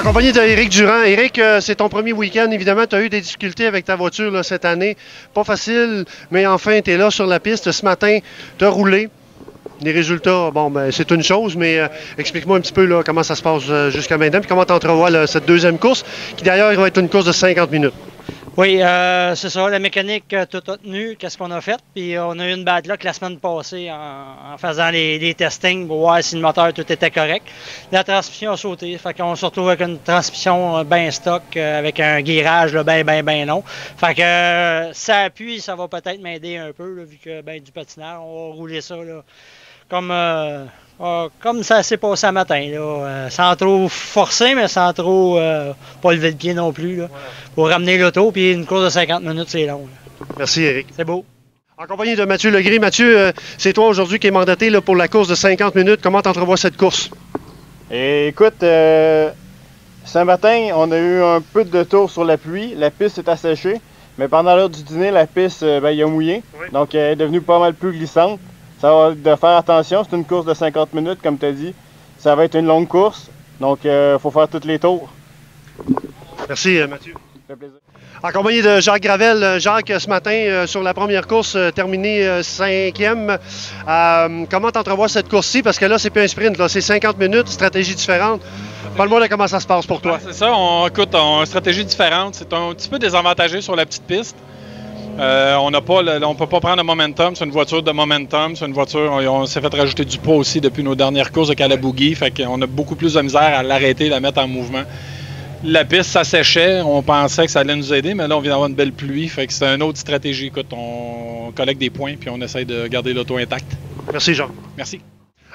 en compagnie d'Éric Durand. Éric, c'est ton premier week-end. Évidemment, tu as eu des difficultés avec ta voiture là, cette année. Pas facile, mais enfin, tu es là sur la piste. Ce matin, tu as roulé. Les résultats, bon, ben, c'est une chose, mais explique-moi un petit peu là, comment ça se passe jusqu'à maintenant, puis comment tu entrevois cette deuxième course, qui d'ailleurs va être une course de 50 minutes. Oui, c'est ça, la mécanique, tout a tenu, qu'est-ce qu'on a fait, puis on a eu une bad luck la semaine passée en faisant les testings pour voir si le moteur tout était correct. La transmission a sauté, fait qu'on se retrouve avec une transmission bien stock, avec un guirage bien long. Fait que ça appuie, ça va peut-être m'aider un peu, là, vu que du patinage, on va rouler ça là, comme ça s'est passé ce matin, là, sans trop forcer, mais sans trop pas lever le pied non plus, là, voilà, pour ramener l'auto. Puis une course de 50 minutes, c'est long. Là. Merci, Éric. C'est beau. En compagnie de Mathieu Legris. Mathieu, c'est toi aujourd'hui qui es mandaté là, pour la course de 50 minutes. Comment tu entrevois cette course? Et écoute, ce matin, on a eu un peu de tour sur la pluie. La piste est asséchée, mais pendant l'heure du dîner, la piste il a mouillé. Oui. Donc, elle est devenue pas mal plus glissante. Ça va de faire attention, c'est une course de 50 minutes, comme tu as dit. Ça va être une longue course, donc il faut faire tous les tours. Merci, Mathieu. Ça fait plaisir. En compagnie de Jacques Gravel. Jacques, ce matin, sur la première course, terminé 5e. Comment tu entrevois cette course-ci? Parce que là, c'est plus un sprint, là, c'est 50 minutes, stratégie différente. Parle-moi de comment ça se passe pour toi. C'est ça, on a une stratégie différente. C'est un petit peu désavantagé sur la petite piste. On ne peut pas prendre de momentum, c'est une voiture de momentum, c'est une voiture, on s'est fait rajouter du poids aussi depuis nos dernières courses de Calaboogie, fait qu'on a beaucoup plus de misère à l'arrêter, la mettre en mouvement. La piste s'asséchait, on pensait que ça allait nous aider, mais là on vient d'avoir une belle pluie, fait que c'est une autre stratégie. Écoute, on collecte des points puis on essaie de garder l'auto intacte. Merci Jean. Merci.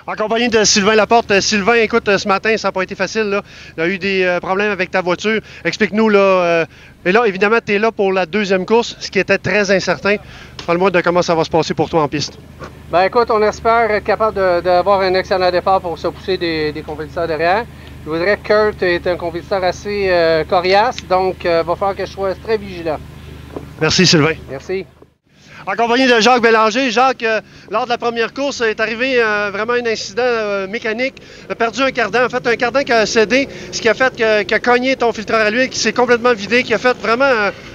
En compagnie de Sylvain Laporte. Sylvain, écoute, ce matin, ça n'a pas été facile. Là. Il y a eu des problèmes avec ta voiture. Explique-nous, là. Et là, évidemment, tu es là pour la deuxième course, ce qui était très incertain. Parle-moi de comment ça va se passer pour toi en piste. Ben écoute, on espère être capable d'avoir un excellent départ pour se pousser des compétiteurs derrière. Je voudrais que Kurt est un compétiteur assez coriace, donc il va falloir que je sois très vigilant. Merci, Sylvain. Merci. En compagnie de Jacques Bélanger. Jacques, lors de la première course, est arrivé vraiment un incident mécanique. Il a perdu un cardan. En fait, un cardan qui a cédé, ce qui a fait qu'il a cogné ton filtreur à l'huile, qui s'est complètement vidé, qui a fait vraiment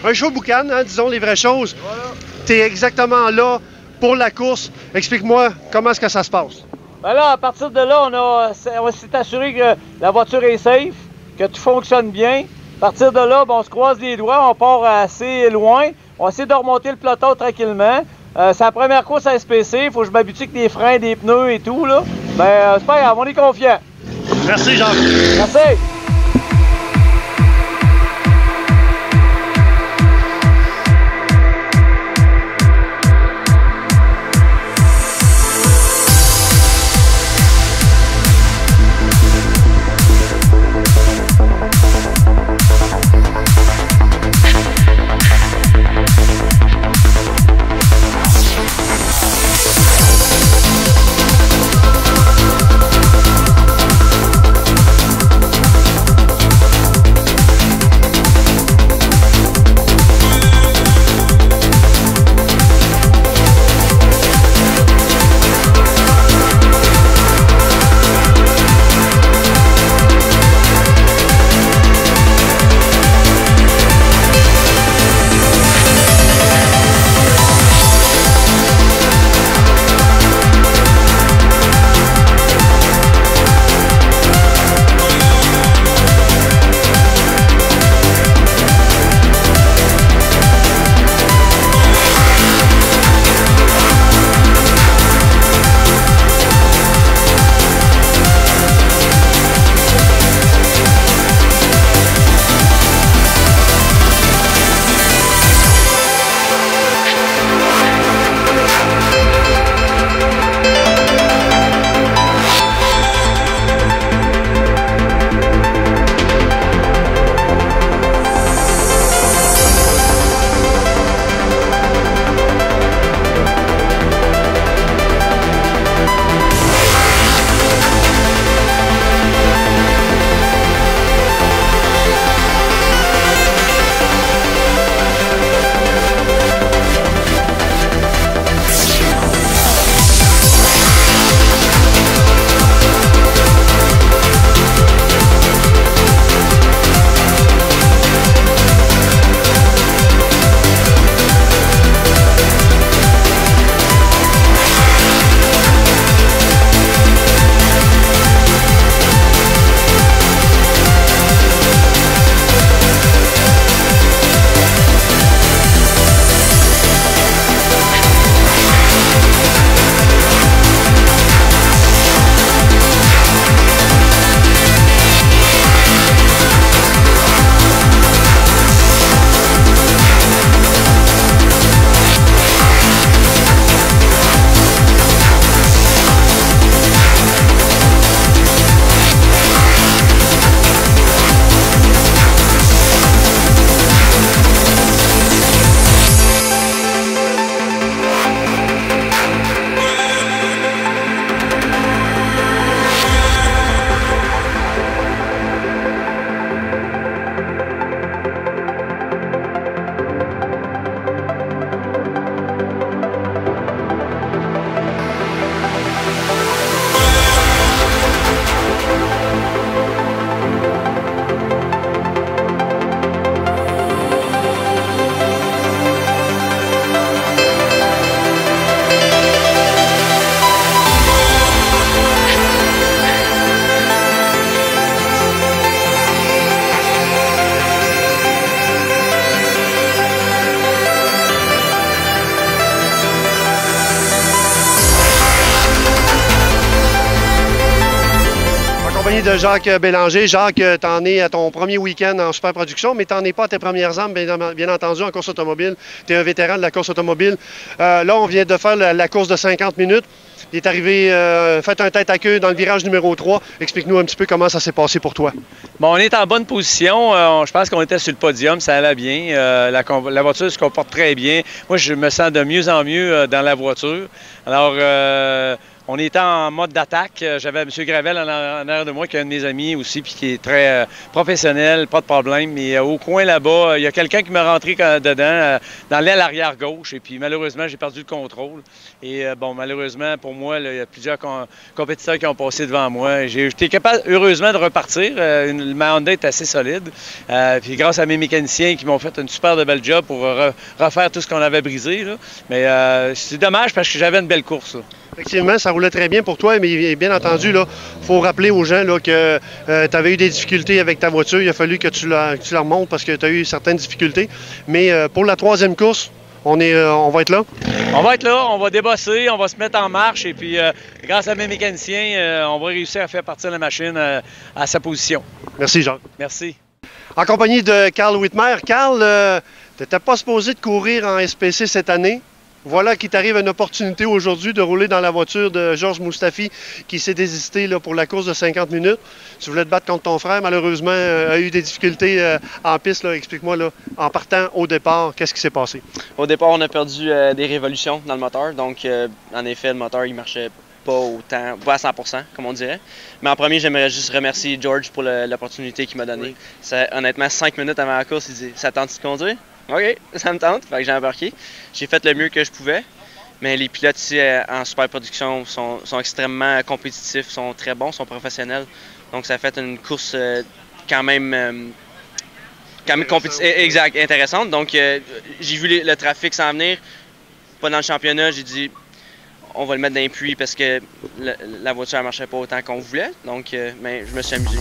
un show boucan, hein, disons les vraies choses. Voilà. Tu es exactement là pour la course. Explique-moi comment est-ce que ça se passe. Ben là, à partir de là, on s'est assuré que la voiture est safe, que tout fonctionne bien. À partir de là, on se croise les doigts, on part assez loin. On essaie de remonter le peloton tranquillement. C'est la première course à SPC. Il faut que je m'habitue avec des freins, des pneus et tout. Là. Ben, c'est pas grave, on est confiant. Merci, Jacques. Merci. compagnie de Jacques Bélanger. Jacques, tu en es à ton premier week-end en super production, mais tu n'en es pas à tes premières armes, bien entendu, en course automobile. Tu es un vétéran de la course automobile. Là, on vient de faire la course de 50 minutes. Il est arrivé, fait un tête à queue dans le virage numéro 3. Explique-nous un petit peu comment ça s'est passé pour toi. Bon, on est en bonne position. Je pense qu'on était sur le podium, ça allait bien. La voiture se comporte très bien. Moi, je me sens de mieux en mieux dans la voiture. Alors, on était en mode d'attaque. J'avais M. Gravel en arrière de moi, qui est un de mes amis aussi, puis qui est très professionnel, pas de problème. Mais au coin là-bas, il y a quelqu'un qui m'est rentré dedans, dans l'aile arrière gauche. Et puis malheureusement, j'ai perdu le contrôle. Et bon, malheureusement, pour moi, là, il y a plusieurs compétiteurs qui ont passé devant moi. J'ai été capable, heureusement, de repartir. Ma Honda est assez solide. Puis grâce à mes mécaniciens qui m'ont fait une super de belle job pour refaire tout ce qu'on avait brisé. Là. Mais c'est dommage parce que j'avais une belle course. Là. Effectivement, ça roulait très bien pour toi, mais bien entendu, il faut rappeler aux gens là, que tu avais eu des difficultés avec ta voiture. Il a fallu que tu la remontes parce que tu as eu certaines difficultés. Mais pour la troisième course, on va être là? On va être là, on va débosser, on va se mettre en marche et puis grâce à mes mécaniciens, on va réussir à faire partir la machine à sa position. Merci, Jacques. Merci. En compagnie de Carl Whitmer. Carl, tu n'étais pas supposé de courir en SPC cette année. Voilà qu'il t'arrive une opportunité aujourd'hui de rouler dans la voiture de Georges Moustaphy qui s'est désisté là, pour la course de 50 minutes. Tu voulais te battre contre ton frère, malheureusement, a eu des difficultés en piste. Explique-moi, en partant au départ, qu'est-ce qui s'est passé? Au départ, on a perdu des révolutions dans le moteur. Donc, en effet, le moteur, il marchait pas à 100%, comme on dirait. Mais en premier, j'aimerais juste remercier George pour l'opportunité qu'il m'a donnée. Oui. Honnêtement, 5 minutes avant la course, il dit « Ça tente de conduire? » OK, ça me tente. Fait que j'ai embarqué. J'ai fait le mieux que je pouvais. Mais les pilotes ici en super production sont extrêmement compétitifs, sont très bons, sont professionnels. Donc ça a fait une course quand même compétitive, exact, intéressante. Donc j'ai vu le trafic s'en venir. Pas dans le championnat, j'ai dit on va le mettre dans les puits parce que la voiture ne marchait pas autant qu'on voulait. Donc mais je me suis amusé.